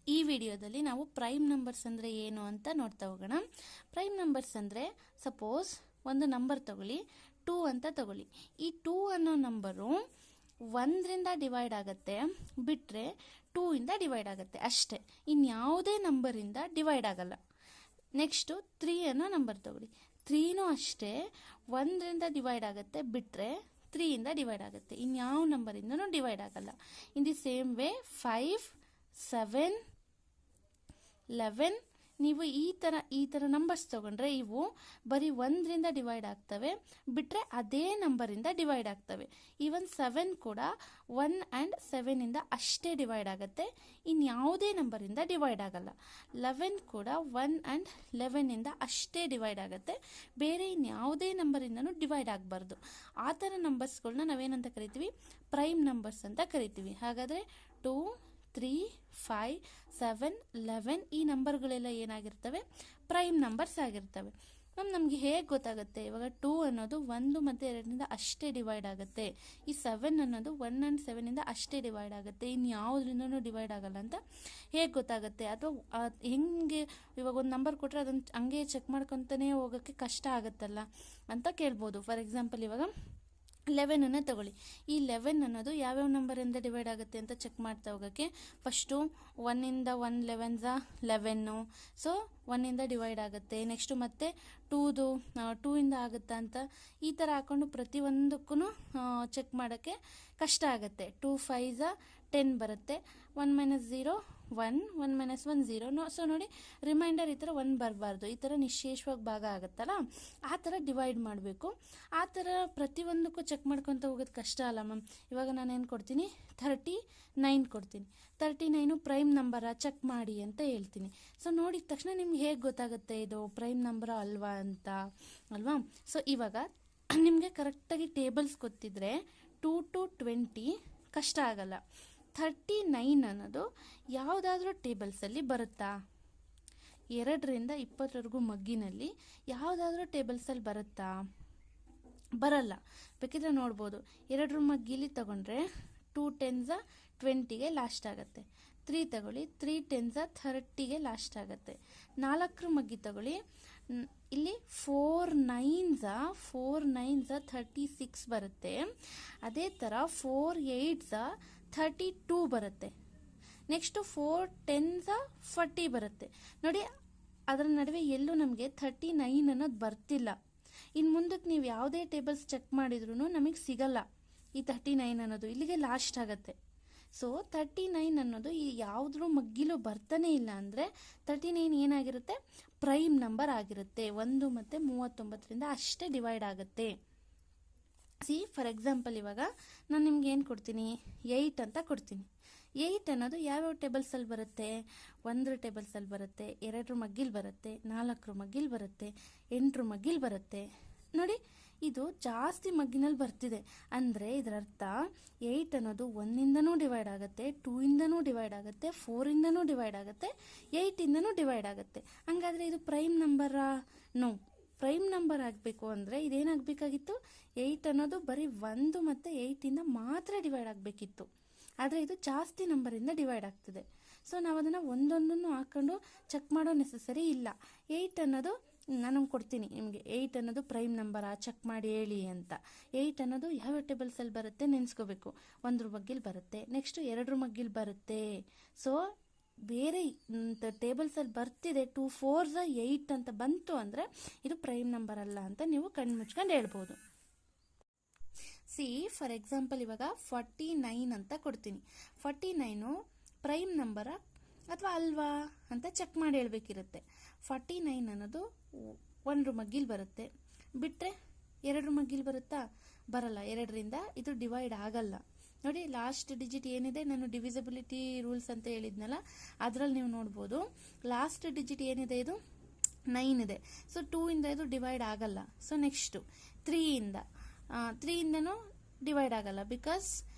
ಈ ವಿಡಿಯೋದಲ್ಲಿ ನಾವು ಪ್ರೈಮ್ ನಂಬರ್ಸ್ ಅಂದರೆ ಏನು ಅಂತ ನೋಡ್ತಾ ಹೋಗೋಣ. ಪ್ರೈಮ್ ನಂಬರ್ಸ್ ಅಂದರೆ ಸಪೋಸ್ ಒಂದು ನಂಬರ್ ತಗೊಳ್ಳಿ, 2 ಅಂತ ತಗೊಳ್ಳಿ. ಈ 2 ಅನ್ನೋ ನಂಬರು 1ರಿಂದ ಡಿವೈಡ್ ಆಗುತ್ತೆ, ಬಿಟ್ಟರೆ 2 ಇಂದ ಡಿವೈಡ್ ಆಗುತ್ತೆ ಅಷ್ಟೇ. ಇನ್ಯಾವುದೇ ನಂಬರಿಂದ ಡಿವೈಡ್ ಆಗಲ್ಲ. ನೆಕ್ಸ್ಟು 3 ಅನ್ನೋ ನಂಬರ್ ತಗೊಳ್ಳಿ, 3ನೂ ಅಷ್ಟೇ 1ರಿಂದ ಡಿವೈಡ್ ಆಗುತ್ತೆ, ಬಿಟ್ಟರೆ 3 ಇಂದ ಡಿವೈಡ್ ಆಗುತ್ತೆ. ಇನ್ಯಾವ ನಂಬರಿಂದನೂ ಡಿವೈಡ್ ಆಗಲ್ಲ. ಇನ್ ದಿ ಸೇಮ್ ವೇ 5, 7, 11 ನೀವು ಈ ಥರ ನಂಬರ್ಸ್ ತಗೊಂಡ್ರೆ ಇವು ಬರೀ 1ರಿಂದ ಡಿವೈಡ್ ಆಗ್ತವೆ, ಬಿಟ್ಟರೆ ಅದೇ ನಂಬರಿಂದ ಡಿವೈಡ್ ಆಗ್ತವೆ. ಈವನ್ 7 ಕೂಡ 1 ಆ್ಯಂಡ್ 7ಇಂದ ಅಷ್ಟೇ ಡಿವೈಡ್ ಆಗುತ್ತೆ, ಇನ್ಯಾವುದೇ ನಂಬರಿಂದ ಡಿವೈಡ್ ಆಗಲ್ಲ. 11 ಕೂಡ 1 ಆ್ಯಂಡ್ 11ಇಂದ ಅಷ್ಟೇ ಡಿವೈಡ್ ಆಗುತ್ತೆ, ಬೇರೆ ಇನ್ಯಾವುದೇ ನಂಬರಿಂದನೂ ಡಿವೈಡ್ ಆಗಬಾರ್ದು. ಆ ಥರ ನಂಬರ್ಸ್ಗಳನ್ನ ನಾವೇನಂತ ಕರಿತೀವಿ? ಪ್ರೈಮ್ ನಂಬರ್ಸ್ ಅಂತ ಕರಿತೀವಿ. ಹಾಗಾದರೆ 2, 3, 5, 7, 11 ಈ ನಂಬರ್ಗಳೆಲ್ಲ ಏನಾಗಿರ್ತವೆ? ಪ್ರೈಮ್ ನಂಬರ್ಸ್ ಆಗಿರ್ತವೆ. ನಮಗೆ ಹೇಗೆ ಗೊತ್ತಾಗುತ್ತೆ? ಇವಾಗ 2 ಅನ್ನೋದು 1 ಮತ್ತು 2ರಿಂದ ಅಷ್ಟೇ ಡಿವೈಡ್ ಆಗುತ್ತೆ, ಈ 7 ಅನ್ನೋದು 1 ಆ್ಯಂಡ್ 7ಇಂದ ಅಷ್ಟೇ ಡಿವೈಡ್ ಆಗುತ್ತೆ, ಇನ್ನು ಯಾವುದರಿಂದನೂ ಡಿವೈಡ್ ಆಗಲ್ಲ ಅಂತ ಹೇಗೆ ಗೊತ್ತಾಗುತ್ತೆ? ಅಥವಾ ಹೆಂಗೆ ಇವಾಗ ಒಂದು ನಂಬರ್ ಕೊಟ್ಟರೆ ಅದನ್ನು ಹಂಗೆ ಚೆಕ್ ಮಾಡ್ಕೊತಾನೆ ಹೋಗೋಕ್ಕೆ ಕಷ್ಟ ಆಗುತ್ತಲ್ಲ ಅಂತ ಕೇಳ್ಬೋದು. ಫಾರ್ ಎಕ್ಸಾಂಪಲ್ ಇವಾಗ 11 ತಗೊಳ್ಳಿ. ಈ 11 ಅನ್ನೋದು ಯಾವ್ಯಾವ ನಂಬರಿಂದ ಡಿವೈಡ್ ಆಗುತ್ತೆ ಅಂತ ಚೆಕ್ ಮಾಡ್ತಾ ಹೋಗೋಕ್ಕೆ ಫಸ್ಟು 1ಇಂದ 1 11 11, ಸೊ 1ಇಂದ ಡಿವೈಡ್ ಆಗುತ್ತೆ. ನೆಕ್ಸ್ಟು ಮತ್ತೆ 2ಇಂದ ಆಗುತ್ತಾ ಅಂತ ಈ ಥರ ಹಾಕ್ಕೊಂಡು ಪ್ರತಿಯೊಂದಕ್ಕೂ ಚೆಕ್ ಮಾಡೋಕ್ಕೆ ಕಷ್ಟ ಆಗುತ್ತೆ. 2 5 10 ಬರುತ್ತೆ, 1 - 0 1, 1 - 1 0. ಸೊ ನೋಡಿ, ರಿಮೈಂಡರ್ ಈ ಥರ 1 ಬರಬಾರ್ದು, ಈ ಥರ ನಿಶೇಷವಾಗಿ ಭಾಗ ಆಗುತ್ತಲ್ಲ, ಆ ಥರ ಡಿವೈಡ್ ಮಾಡಬೇಕು. ಆ ಥರ ಪ್ರತಿಯೊಂದಕ್ಕೂ ಚೆಕ್ ಮಾಡ್ಕೊತ ಹೋಗೋದು ಕಷ್ಟ ಅಲ್ಲ ಮ್ಯಾಮ್. ಇವಾಗ ನಾನೇನು ಕೊಡ್ತೀನಿ? 39 ಕೊಡ್ತೀನಿ. 39 ಪ್ರೈಮ್ ನಂಬರಾ ಚೆಕ್ ಮಾಡಿ ಅಂತ ಹೇಳ್ತೀನಿ. ಸೊ ನೋಡಿದ ತಕ್ಷಣ ನಿಮ್ಗೆ ಹೇಗೆ ಗೊತ್ತಾಗುತ್ತೆ ಇದು ಪ್ರೈಮ್ ನಂಬರಾ ಅಲ್ವಾ ಅಂತ, ಅಲ್ವಾ? ಸೊ ಇವಾಗ ನಿಮಗೆ ಕರೆಕ್ಟಾಗಿ ಟೇಬಲ್ಸ್ ಗೊತ್ತಿದ್ರೆ 2 to 20 ಕಷ್ಟ ಆಗಲ್ಲ. 39 ಅನ್ನೋದು ಯಾವುದಾದ್ರೂ ಟೇಬಲ್ಸಲ್ಲಿ ಬರುತ್ತಾ? 2ರಿಂದ 20ವರೆಗೂ ಮಗ್ಗಿನಲ್ಲಿ ಯಾವುದಾದ್ರೂ ಟೇಬಲ್ಸಲ್ಲಿ ಬರುತ್ತಾ? ಬರಲ್ಲ. ಬೇಕಿದ್ರೆ ನೋಡ್ಬೋದು, 2ರ ಮಗ್ಗಿಲಿ ತಗೊಂಡ್ರೆ 2 10s 20ಗೆ ಲಾಸ್ಟ್ ಆಗುತ್ತೆ. 3 ತಗೊಳ್ಳಿ, 3 10s 30ಗೆ ಲಾಸ್ಟ್ ಆಗುತ್ತೆ. 4ರ ಮಗ್ಗಿ ತಗೊಳ್ಳಿ, ಇಲ್ಲಿ 4 9s 36 ಬರುತ್ತೆ. ಅದೇ ಥರ 4 8s 32 ಬರುತ್ತೆ. ನೆಕ್ಸ್ಟು 4 10s 40 ಬರುತ್ತೆ. ನೋಡಿ, ಅದರ ನಡುವೆ ಎಲ್ಲೂ ನಮಗೆ 39 ಅನ್ನೋದು ಬರ್ತಿಲ್ಲ. ಇನ್ನು ಮುಂದಕ್ಕೆ ನೀವು ಯಾವುದೇ ಟೇಬಲ್ಸ್ ಚೆಕ್ ಮಾಡಿದ್ರೂ ನಮಗೆ ಸಿಗಲ್ಲ. ಈ 39 ಅನ್ನೋದು ಇಲ್ಲಿಗೆ ಲಾಸ್ಟ್ ಆಗುತ್ತೆ. ಸೊ 39 ಅನ್ನೋದು ಈ ಯಾವುದ್ರ ಮಗ್ಗಿಲೂ ಬರ್ತಾನೆ ಇಲ್ಲ ಅಂದರೆ 39 ಏನಾಗಿರುತ್ತೆ? ಪ್ರೈಮ್ ನಂಬರ್ ಆಗಿರುತ್ತೆ. 1 ಮತ್ತು 39ರಿಂದ ಅಷ್ಟೇ ಡಿವೈಡ್ ಆಗುತ್ತೆ. ಫಾರ್ ಎಕ್ಸಾಂಪಲ್ ಇವಾಗ ನಾನು ನಿಮ್ಗೆ ಏನು ಕೊಡ್ತೀನಿ? 8 ಅಂತ ಕೊಡ್ತೀನಿ. 8 ಅನ್ನೋದು ಯಾವ್ಯಾವ ಟೇಬಲ್ಸಲ್ಲಿ ಬರುತ್ತೆ? 1ರ ಟೇಬಲ್ಸಲ್ಲಿ ಬರುತ್ತೆ, 2ರ ಮಗ್ಗಿಲ್ ಬರುತ್ತೆ, 4ರ ಮಗ್ಗಿಲ್ ಬರುತ್ತೆ, 8ರ ಮಗ್ಗಿಲ್ ಬರುತ್ತೆ. ನೋಡಿ, ಇದು ಜಾಸ್ತಿ ಮಗ್ಗಿನಲ್ಲಿ ಬರ್ತಿದೆ ಅಂದರೆ ಇದರ ಅರ್ಥ 8 ಅನ್ನೋದು 1ಇಂದನೂ ಡಿವೈಡ್ ಆಗುತ್ತೆ, 2ಇಂದನೂ ಡಿವೈಡ್ ಆಗುತ್ತೆ, 4ಇಂದನೂ ಡಿವೈಡ್ ಆಗುತ್ತೆ, 8ಇಂದನೂ ಡಿವೈಡ್ ಆಗುತ್ತೆ. ಹಂಗಾದರೆ ಇದು ಪ್ರೈಮ್ ನಂಬರಾ? ನೋ. ಪ್ರೈಮ್ ನಂಬರ್ ಆಗಬೇಕು ಅಂದರೆ ಇದೇನಾಗಬೇಕಾಗಿತ್ತು? 8 ಅನ್ನೋದು ಬರೀ 1 ಮತ್ತು 8ಇಂದ ಮಾತ್ರ ಡಿವೈಡ್ ಆಗಬೇಕಿತ್ತು. ಆದರೆ ಇದು ಜಾಸ್ತಿ ನಂಬರಿಂದ ಡಿವೈಡ್ ಆಗ್ತಿದೆ. ಸೊ ನಾವು ಅದನ್ನು ಒಂದೊಂದನ್ನು ಹಾಕ್ಕೊಂಡು ಚೆಕ್ ಮಾಡೋ ನೆಸಸರಿ ಇಲ್ಲ. 8 ಅನ್ನೋದು ನಾನು ಕೊಡ್ತೀನಿ ನಿಮಗೆ. 8 ಅನ್ನೋದು ಪ್ರೈಮ್ ನಂಬರಾ ಚೆಕ್ ಮಾಡಿ ಹೇಳಿ ಅಂತ. 8 ಅನ್ನೋದು ಯಾವ ಟೇಬಲ್ಸಲ್ಲಿ ಬರುತ್ತೆ ನೆನೆಸ್ಕೋಬೇಕು. 1ರ ಮಗ್ಗಿಲ್ ಬರುತ್ತೆ, ನೆಕ್ಸ್ಟು 2ರ ಮಗ್ಗಿಲ್ ಬರುತ್ತೆ. ಸೊ ಬೇರೆ ಟೇಬಲ್ಸಲ್ಲಿ ಬರ್ತಿದೆ 2 4s 8 ಅಂತ ಬಂತು ಅಂದರೆ ಇದು ಪ್ರೈಮ್ ನಂಬರ್ ಅಲ್ಲ ಅಂತ ನೀವು ಕಣ್ಣು ಮುಚ್ಕೊಂಡು ಹೇಳ್ಬೋದು. ಫಾರ್ ಎಕ್ಸಾಂಪಲ್ ಇವಾಗ 49 ಅಂತ ಕೊಡ್ತೀನಿ. 49 ಪ್ರೈಮ್ ನಂಬರಾ ಅಥವಾ ಅಲ್ವಾ ಅಂತ ಚೆಕ್ ಮಾಡಿ ಹೇಳ್ಬೇಕಿರುತ್ತೆ. 49 ಅನ್ನೋದು 1ರ ಮಗ್ಗಿಲ್ ಬರುತ್ತೆ, ಬಿಟ್ಟರೆ 2ರ ಮಗ್ಗಿಲ್ ಬರುತ್ತಾ? ಬರಲ್ಲ. 2ರಿಂದ ಇದು ಡಿವೈಡ್ ಆಗಲ್ಲ. ನೋಡಿ, ಲಾಸ್ಟ್ ಡಿಜಿಟ್ ಏನಿದೆ, ನಾನು ಡಿವಿಸಿಬಿಲಿಟಿ ರೂಲ್ಸ್ ಅಂತ ಹೇಳಿದ್ನಲ್ಲ, ಅದರಲ್ಲಿ ನೀವು ನೋಡ್ಬೋದು ಲಾಸ್ಟ್ ಡಿಜಿಟ್ ಏನಿದೆ, ಇದು 9 ಇದೆ. ಸೊ 2ಇಂದ ಇದು ಡಿವೈಡ್ ಆಗಲ್ಲ. ಸೊ ನೆಕ್ಸ್ಟು 3ಇಂದನೂ ಡಿವೈಡ್ ಆಗಲ್ಲ, ಬಿಕಾಸ್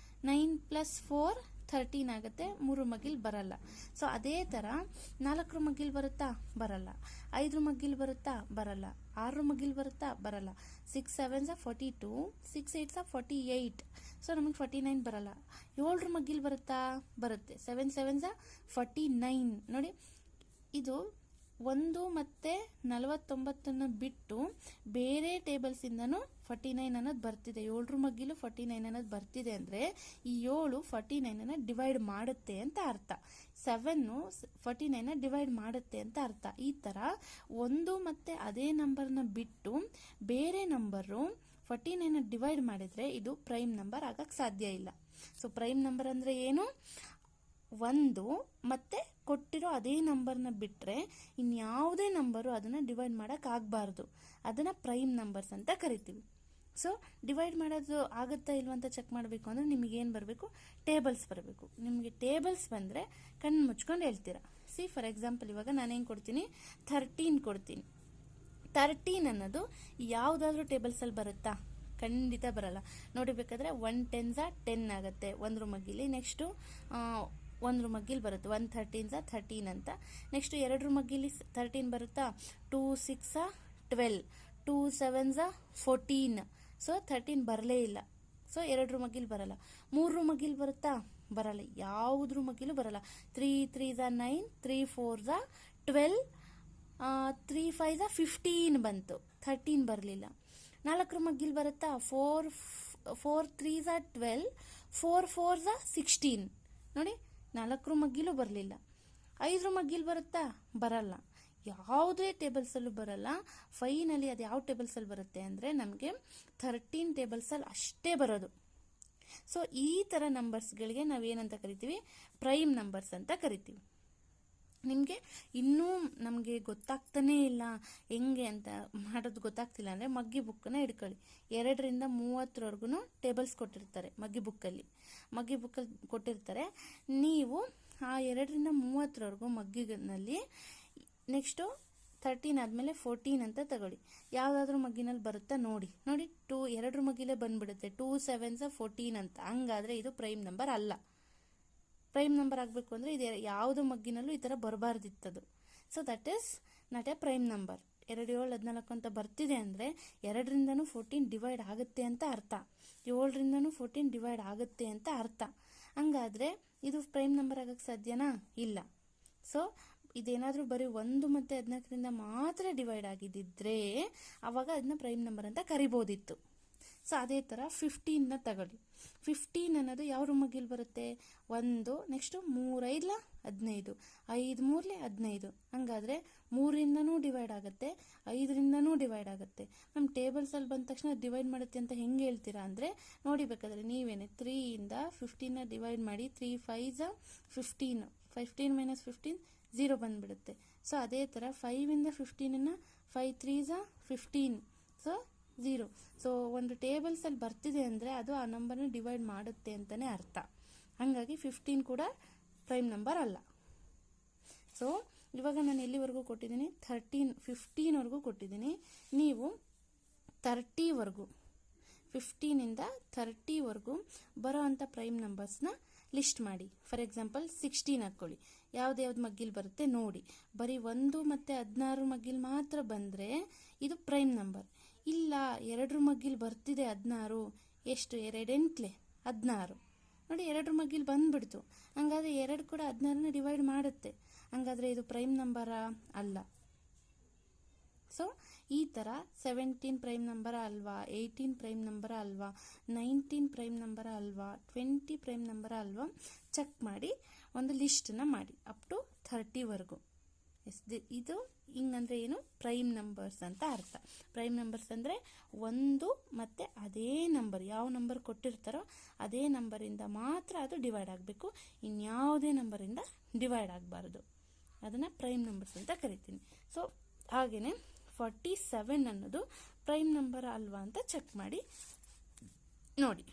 9 + 4 13 ಆಗುತ್ತೆ, 3 ಮಗ್ಗಿಲ್ ಬರಲ್ಲ. ಸೊ ಅದೇ ಥರ 4 ಮಗ್ಗಿಲ್ ಬರುತ್ತಾ? ಬರಲ್ಲ. 5 ಮಗ್ಗಿಲ್ ಬರುತ್ತಾ? ಬರಲ್ಲ. 6 ಮಗ್ಗಿಲ್ ಬರುತ್ತಾ? ಬರಲ್ಲ. 6 7s 42, 6 8s 48. ಸೊ ನಮಗೆ 49 ಬರಲ್ಲ. 7 ಮಗ್ಗಿಲ್ ಬರುತ್ತಾ? ಬರುತ್ತೆ. 7 7s 49. ನೋಡಿ, ಇದು 1 ಮತ್ತು 49 ಬಿಟ್ಟು ಬೇರೆ ಟೇಬಲ್ಸಿಂದನೂ 49 ಅನ್ನೋದು ಬರ್ತಿದೆ. 7 ಮಗ್ಗಿಲು 49 ಅನ್ನೋದು ಬರ್ತಿದೆ ಅಂದರೆ ಈ 7 49 ಡಿವೈಡ್ ಮಾಡುತ್ತೆ ಅಂತ ಅರ್ಥ. 7 49 ಡಿವೈಡ್ ಮಾಡುತ್ತೆ ಅಂತ ಅರ್ಥ. ಈ ಥರ 1 ಮತ್ತು ಅದೇ ನಂಬರ್ನ ಬಿಟ್ಟು ಬೇರೆ ನಂಬರು 49 ಡಿವೈಡ್ ಮಾಡಿದರೆ ಇದು ಪ್ರೈಮ್ ನಂಬರ್ ಆಗಕ್ಕೆ ಸಾಧ್ಯ ಇಲ್ಲ. ಸೊ ಪ್ರೈಮ್ ನಂಬರ್ ಅಂದರೆ ಏನು? 1 ಮತ್ತೆ ಕೊಟ್ಟಿರೋ ಅದೇ ನಂಬರ್ನ ಬಿಟ್ಟರೆ ಇನ್ಯಾವುದೇ ನಂಬರು ಅದನ್ನು ಡಿವೈಡ್ ಮಾಡೋಕ್ಕಾಗಬಾರ್ದು. ಅದನ್ನು ಪ್ರೈಮ್ ನಂಬರ್ಸ್ ಅಂತ ಕರಿತೀವಿ. ಸೊ ಡಿವೈಡ್ ಮಾಡೋದು ಆಗುತ್ತಾ ಇಲ್ವ ಅಂತ ಚೆಕ್ ಮಾಡಬೇಕು ಅಂದರೆ ನಿಮಗೇನು ಬರಬೇಕು? ಟೇಬಲ್ಸ್ ಬರಬೇಕು. ನಿಮಗೆ ಟೇಬಲ್ಸ್ ಬಂದರೆ ಕಣ್ಣು ಮುಚ್ಕೊಂಡು ಹೇಳ್ತೀರಾ. ಫಾರ್ ಎಕ್ಸಾಂಪಲ್ ಇವಾಗ ನಾನೇನು ಕೊಡ್ತೀನಿ? 13 ಕೊಡ್ತೀನಿ. 13 ಅನ್ನೋದು ಯಾವುದಾದ್ರೂ ಟೇಬಲ್ಸಲ್ಲಿ ಬರುತ್ತಾ? ಖಂಡಿತ ಬರಲ್ಲ. ನೋಡಿಬೇಕಾದ್ರೆ 1 10s 10 ಆಗುತ್ತೆ 1 ಮಗ್ಗಿಲಿ. ನೆಕ್ಸ್ಟು 1 ಮಗ್ಗಿಲ್ ಬರುತ್ತೆ 1 13s 13 ಅಂತ. ನೆಕ್ಸ್ಟ್ 2 ಮಗ್ಗಿಲಿ 13 ಬರುತ್ತಾ? 2 6 12, 2 7s 14. ಸೊ 13 ಬರಲೇ ಇಲ್ಲ. ಸೊ 2 ಮಗ್ಗಿಲ್ ಬರಲ್ಲ. 3 ಮಗ್ಗಿಲ್ ಬರುತ್ತಾ? ಬರಲ್ಲ. ಯಾವುದ್ರ ಮಗ್ಗಿಲು ಬರಲ್ಲ. 3 3s 9, 3 4s 12, 3 5s 15 ಬಂತು. 13 ಬರಲಿಲ್ಲ. 4 ಮಗ್ಗಿಲ್ ಬರುತ್ತಾ? 4 3s 12, 4 4s 16. ನೋಡಿ, 4 ಮಗ್ಗಿಲು ಬರಲಿಲ್ಲ. 5 ಮಗ್ಗಿಲ್ ಬರುತ್ತಾ? ಬರಲ್ಲ. ಯಾವುದೇ ಟೇಬಲ್ಸಲ್ಲೂ ಬರಲ್ಲ. ಫೈನಲಿ ಅದು ಯಾವ ಟೇಬಲ್ಸಲ್ಲಿ ಬರುತ್ತೆ ಅಂದರೆ ನಮಗೆ 13 ಟೇಬಲ್ಸಲ್ಲಿ ಅಷ್ಟೇ ಬರೋದು. ಸೊ ಈ ಥರ ನಂಬರ್ಸ್ಗಳಿಗೆ ನಾವೇನಂತ ಕರಿತೀವಿ? ಪ್ರೈಮ್ ನಂಬರ್ಸ್ ಅಂತ ಕರಿತೀವಿ. ನಿಮಗೆ ಇನ್ನೂ ನಮಗೆ ಗೊತ್ತಾಗ್ತಾನೇ ಇಲ್ಲ ಹೆಂಗೆ ಅಂತ ಮಾಡೋದು ಗೊತ್ತಾಗ್ತಿಲ್ಲ ಅಂದರೆ ಮಗ್ಗಿ ಬುಕ್ಕನ್ನ ಹಿಡ್ಕೊಳ್ಳಿ. 2ರಿಂದ 30ವರೆಗೂ ಟೇಬಲ್ಸ್ ಕೊಟ್ಟಿರ್ತಾರೆ ಮಗ್ಗಿ ಬುಕ್ಕಲ್ಲಿ ಕೊಟ್ಟಿರ್ತಾರೆ. ನೀವು ಆ 2ರಿಂದ 30ವರೆಗೂ ಮಗ್ಗಿನಲ್ಲಿ ನೆಕ್ಸ್ಟು 13 ಆದಮೇಲೆ 14 ಅಂತ ತಗೊಳ್ಳಿ. ಯಾವುದಾದ್ರೂ ಮಗ್ಗಿನಲ್ಲಿ ಬರುತ್ತಾ ನೋಡಿ. 2 ಮಗ್ಗಿಲೇ ಬಂದ್ಬಿಡುತ್ತೆ. 2 7s 14 ಅಂತ. ಹಂಗಾದರೆ ಇದು ಪ್ರೈಮ್ ನಂಬರ್ ಅಲ್ಲ. ಪ್ರೈಮ್ ನಂಬರ್ ಆಗಬೇಕು ಅಂದರೆ ಇದು ಯಾವುದೋ ಮಗ್ಗಿನಲ್ಲೂ ಈ ಥರ ಬರಬಾರ್ದಿತ್ತದು. So that is not a prime number. 2 7 14 ಅಂತ ಬರ್ತಿದೆ ಅಂದರೆ 2ರಿಂದನೂ 14 ಡಿವೈಡ್ ಆಗುತ್ತೆ ಅಂತ ಅರ್ಥ. 7ರಿಂದನೂ 14 ಡಿವೈಡ್ ಆಗುತ್ತೆ ಅಂತ ಅರ್ಥ. ಹಂಗಾದರೆ ಇದು ಪ್ರೈಮ್ ನಂಬರ್ ಆಗಕ್ಕೆ ಸಾಧ್ಯನಾ? ಇಲ್ಲ. ಸೊ ಇದೇನಾದರೂ ಬರೀ 1 ಮತ್ತು 14ರಿಂದ ಮಾತ್ರ ಡಿವೈಡ್ ಆಗಿದ್ದಿದ್ರೆ ಆವಾಗ ಅದನ್ನ ಪ್ರೈಮ್ ನಂಬರ್ ಅಂತ ಕರಿಬೋದಿತ್ತು. ಸೊ ಅದೇ ಥರ 15ನ ತಗೊಳ್ಳಿ. 15 ಅನ್ನೋದು ಯಾವ ಮಗ್ಗಿಲ್ ಬರುತ್ತೆ? 1, ನೆಕ್ಸ್ಟು 3 5 15, 5 3 15. ಹಂಗಾದರೆ 3ರಿಂದನೂ ಡಿವೈಡ್ ಆಗುತ್ತೆ, 5ರಿಂದನೂ ಡಿವೈಡ್ ಆಗುತ್ತೆ. ನಮ್ಮ ಟೇಬಲ್ಸಲ್ಲಿ ಬಂದ ತಕ್ಷಣ ಡಿವೈಡ್ ಮಾಡುತ್ತೆ ಅಂತ ಹೆಂಗೆ ಹೇಳ್ತೀರಾ ಅಂದರೆ ನೋಡಿಬೇಕಾದ್ರೆ ನೀವೇನೆ 3ಇಂದ 15ನ ಡಿವೈಡ್ ಮಾಡಿ. 3 5s 15, 15 - 15 0 ಬಂದುಬಿಡುತ್ತೆ. ಸೊ ಅದೇ ಥರ 5ಇಂದ 15ನ 5 3s 15. ಸೊ 0. ಸೊ ಒಂದು ಟೇಬಲ್ಸಲ್ಲಿ ಬರ್ತಿದೆ ಅಂದರೆ ಅದು ಆ ನಂಬರ್ನ ಡಿವೈಡ್ ಮಾಡುತ್ತೆ ಅಂತಲೇ ಅರ್ಥ. ಹಾಗಾಗಿ 15 ಕೂಡ ಪ್ರೈಮ್ ನಂಬರ್ ಅಲ್ಲ. ಸೊ ಇವಾಗ ನಾನು ಎಲ್ಲಿವರೆಗೂ ಕೊಟ್ಟಿದ್ದೀನಿ? 15ವರೆಗೂ ಕೊಟ್ಟಿದ್ದೀನಿ. ನೀವು 30ವರೆಗೂ 15ಇಂದ 30ವರೆಗೂ ಬರೋ ಅಂಥ ಪ್ರೈಮ್ ನಂಬರ್ಸ್ನ ಲಿಸ್ಟ್ ಮಾಡಿ. ಫಾರ್ ಎಕ್ಸಾಂಪಲ್ 16 ಹಾಕ್ಕೊಳ್ಳಿ. ಯಾವ್ದು ಮಗ್ಗಿಲ್ ಬರುತ್ತೆ ನೋಡಿ. ಬರೀ 1 ಮತ್ತು 16 ಮಗ್ಗಿಲ್ ಮಾತ್ರ ಬಂದರೆ ಇದು ಪ್ರೈಮ್ ನಂಬರ್. ಇಲ್ಲ 2 ಮಗ್ಗಿಲ್ ಬರ್ತಿದೆ 16. ಎಷ್ಟು? 2 8 16. ನೋಡಿ 2 ಮಗ್ಗಿಲ್ ಬಂದ್ಬಿಡ್ತು. ಹಂಗಾದ್ರೆ 2 ಕೂಡ 16ನ ಡಿವೈಡ್ ಮಾಡುತ್ತೆ. ಹಂಗಾದ್ರೆ ಇದು ಪ್ರೈಮ್ ನಂಬರಾ? ಅಲ್ಲ. ಸೊ ಈ ಥರ 17 ಪ್ರೈಮ್ ನಂಬರ ಅಲ್ವಾ, 18 ಪ್ರೈಮ್ ನಂಬರ ಅಲ್ವಾ, 19 ಪ್ರೈಮ್ ನಂಬರ ಅಲ್ವಾ, 20 ಪ್ರೈಮ್ ನಂಬರ ಅಲ್ವಾ ಚೆಕ್ ಮಾಡಿ ಒಂದು ಲಿಸ್ಟನ್ನ ಮಾಡಿ ಅಪ್ ಟು 30ವರೆಗೂ. ಇದು ಹಿಂಗಂದ್ರೆ ಏನು? ಪ್ರೈಮ್ ನಂಬರ್ಸ್ ಅಂತ ಅರ್ಥ. ಪ್ರೈಮ್ ನಂಬರ್ಸ್ ಅಂದರೆ 1 ಮತ್ತು ಅದೇ ನಂಬರ್, ಯಾವ ನಂಬರ್ ಕೊಟ್ಟಿರ್ತಾರೋ ಅದೇ ನಂಬರಿಂದ ಮಾತ್ರ ಅದು ಡಿವೈಡ್ ಆಗಬೇಕು. ಇನ್ಯಾವುದೇ ನಂಬರಿಂದ ಡಿವೈಡ್ ಆಗಬಾರ್ದು. ಅದನ್ನು ಪ್ರೈಮ್ ನಂಬರ್ಸ್ ಅಂತ ಕರಿತೀನಿ. ಸೊ ಹಾಗೆಯೇ 47 ಅನ್ನೋದು ಪ್ರೈಮ್ ನಂಬರ್ ಅಲ್ವಾ ಅಂತ ಚೆಕ್ ಮಾಡಿ ನೋಡಿ.